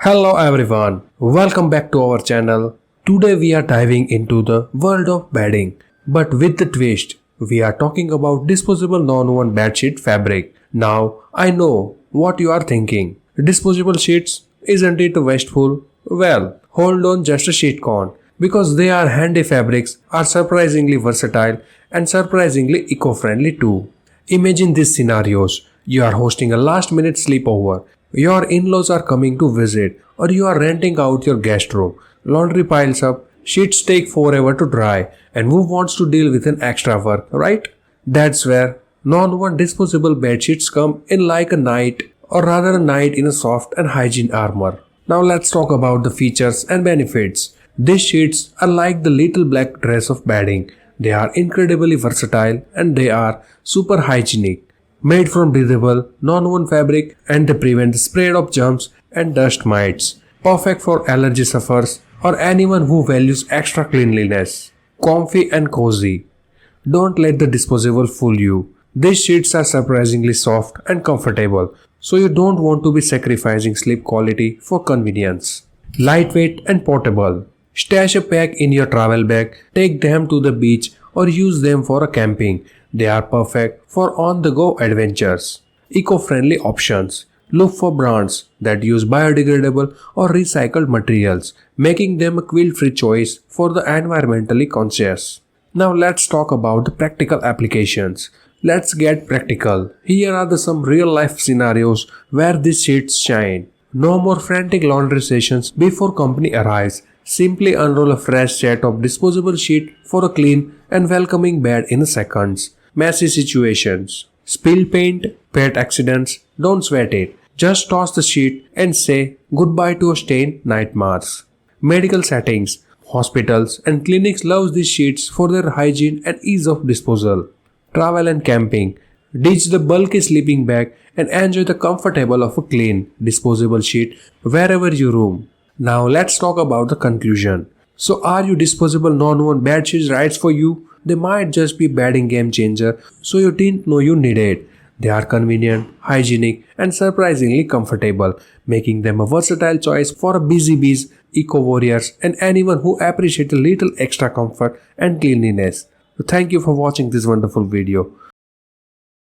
Hello everyone, welcome back to our channel. Today we are diving into the world of bedding, but with the twist. We are talking about disposable non-woven bedsheet fabric. Now, I know what you are thinking. Disposable sheets, isn't it wasteful? Well, hold on just a sheet con, because they are handy fabrics, are surprisingly versatile and surprisingly eco-friendly too. Imagine these scenarios. You are hosting a last minute sleepover. Your in-laws are coming to visit, or you are renting out your guest room. Laundry piles up, sheets take forever to dry, and who wants to deal with an extra work, right? That's where non-woven disposable bed sheets come in like a knight, or rather a knight in a soft and hygiene armor. Now let's talk about the features and benefits. These sheets are like the little black dress of bedding. They are incredibly versatile and they are super hygienic. Made from breathable, non-woven fabric and they prevent the spread of germs and dust mites. Perfect for allergy sufferers or anyone who values extra cleanliness. Comfy and cozy. Don't let the disposable fool you. These sheets are surprisingly soft and comfortable, so you don't want to be sacrificing sleep quality for convenience. Lightweight and portable. Stash a pack in your travel bag, take them to the beach or use them for a camping. They are perfect for on-the-go adventures. Eco-friendly options. Look for brands that use biodegradable or recycled materials, making them a quilt-free choice for the environmentally conscious. Now let's talk about the practical applications. Let's get practical. Here are some real-life scenarios where these sheets shine. No more frantic laundry sessions before company arrives. Simply unroll a fresh set of disposable sheet for a clean and welcoming bed in seconds. Messy situations. Spilled paint, pet accidents, don't sweat it. Just toss the sheet and say goodbye to a stained nightmares. Medical settings. Hospitals and clinics love these sheets for their hygiene and ease of disposal. Travel and camping. Ditch the bulky sleeping bag and enjoy the comfortable of a clean, disposable sheet wherever you roam. Now let's talk about the conclusion. So are you disposable non-woven bed sheets right for you? They might just be bedding game changer, so you didn't know you need it. They are convenient, hygienic and surprisingly comfortable, making them a versatile choice for busy bees, eco warriors and anyone who appreciates a little extra comfort and cleanliness. So thank you for watching this wonderful video.